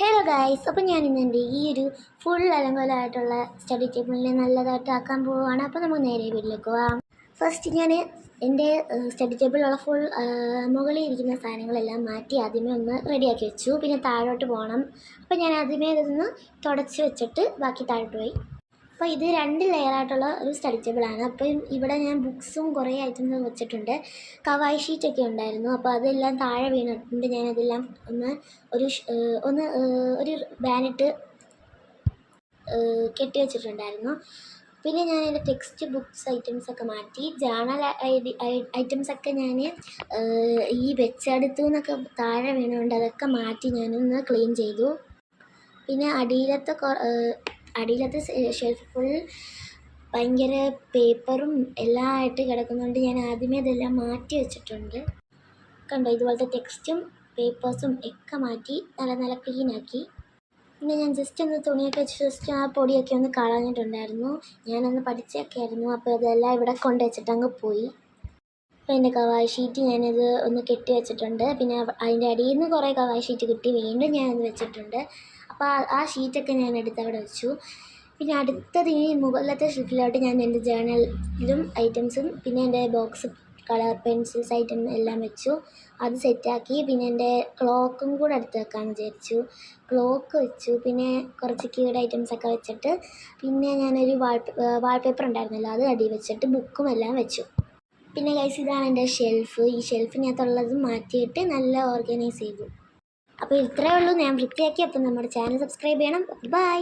Hello guys, അപ്പോൾ ഞാൻ ഇന്ന് ഈ ഒരു ഫുൾ അലങ്കോലമായിട്ടുള്ള സ്റ്റഡി ടേബിളിനെ നല്ലതായിട്ട് ആക്കാൻ പോവുകയാണ്. അപ്പോൾ നമുക്ക് നേരെ വീട്ടിലേക്ക് പോവാം. ഫസ്റ്റ് ഞാൻ എൻ്റെ സ്റ്റഡി ടേബിളിലുള്ള ഫുൾ മുകളിൽ ഇരിക്കുന്ന സാധനങ്ങളെല്ലാം മാറ്റി ആദ്യമേ ഒന്ന് റെഡിയാക്കി വെച്ചു. പിന്നെ താഴോട്ട് പോകണം. അപ്പോൾ ഞാൻ ആദ്യമേ ഇതൊന്ന് തുടച്ച് വെച്ചിട്ട് ബാക്കി താഴോട്ട് പോയി. അപ്പോൾ ഇത് 2 ലെയറായിട്ടുള്ള ഒരു സ്റ്റഡി ടേബിളാണ്. അപ്പം ഇവിടെ ഞാൻ ബുക്സും കുറേ ഐറ്റംസും വെച്ചിട്ടുണ്ട്. കവായി ഷീറ്റൊക്കെ ഉണ്ടായിരുന്നു. അപ്പോൾ അതെല്ലാം താഴെ വീണിട്ടുണ്ട്. ഞാനതെല്ലാം ഒരു ബാനിട്ട് കെട്ടി വെച്ചിട്ടുണ്ടായിരുന്നു. പിന്നെ ഞാൻ എൻ്റെ ടെക്സ്റ്റ് ബുക്സ് ഐറ്റംസൊക്കെ മാറ്റി. ജേണൽ ഐറ്റംസൊക്കെ ഞാൻ ഈ വെച്ചെടുത്തു എന്നൊക്കെ താഴെ വീണുകൊണ്ട് അതൊക്കെ മാറ്റി ഞാനൊന്ന് ക്ലീൻ ചെയ്തു. പിന്നെ അടിയിലത്തെ ഷെൽഫ് ഫുൾ ഭയങ്കര പേപ്പറും എല്ലാം ആയിട്ട് കിടക്കുന്നതുകൊണ്ട് ഞാൻ ആദ്യമേ ഇതെല്ലാം മാറ്റി വെച്ചിട്ടുണ്ട്. കണ്ടോ, ഇതുപോലത്തെ ടെക്സ്റ്റും പേപ്പേഴ്സും ഒക്കെ മാറ്റി നല്ല ക്ലീനാക്കി. പിന്നെ ഞാൻ ജസ്റ്റ് ഒന്ന് തുണിയൊക്കെ വെച്ച് ജസ്റ്റ് ആ പൊടിയൊക്കെ ഒന്ന് കളഞ്ഞിട്ടുണ്ടായിരുന്നു. ഞാനൊന്ന് പഠിച്ചൊക്കെ ആയിരുന്നു. അപ്പോൾ ഇതെല്ലാം ഇവിടെ കൊണ്ട് വെച്ചിട്ട് അങ്ങ് പോയി. അപ്പോൾ എൻ്റെ കവായി ഷീറ്റ് ഞാനിത് ഒന്ന് കെട്ടി വെച്ചിട്ടുണ്ട്. പിന്നെ അതിൻ്റെ അടിയിൽ നിന്ന് കുറേ കവായി ഷീറ്റ് കിട്ടി, വീണ്ടും ഞാനത് വെച്ചിട്ടുണ്ട്. അപ്പോൾ ആ ഷീറ്റൊക്കെ ഞാൻ എടുത്ത് അവിടെ വെച്ചു. പിന്നെ അടുത്തത് ഈ മുകളിലത്തെ ഷെൽഫിലോട്ട് ഞാൻ എൻ്റെ ജേണലും ഐറ്റംസും പിന്നെ എൻ്റെ ബോക്സ് കളർ പെൻസിൽസ് ഐറ്റം എല്ലാം വെച്ചു. അത് സെറ്റാക്കി. പിന്നെ എൻ്റെ ക്ലോക്കും കൂടെ എടുത്ത് വെക്കാമെന്ന് വിചാരിച്ചു. ക്ലോക്ക് വെച്ചു. പിന്നെ കുറച്ച് കീയുടെ ഐറ്റംസൊക്കെ വെച്ചിട്ട് പിന്നെ ഞാനൊരു വാൾപേപ്പർ ഉണ്ടായിരുന്നല്ലോ, അത് അടിയിൽ വെച്ചിട്ട് ബുക്കും എല്ലാം വെച്ചു. പിന്നെ ഗൈസ്, ഇതാണ് എൻ്റെ ഷെൽഫ്. ഈ ഷെൽഫിനകത്തുള്ളത് മാറ്റിയിട്ട് നല്ല ഓർഗനൈസ് ചെയ്തു. അപ്പോൾ ഇത്രയേ ഉള്ളൂ. ഞാൻ വൃത്തിയാക്കി. അപ്പം നമ്മുടെ ചാനൽ സബ്സ്ക്രൈബ് ചെയ്യണം. ബൈ.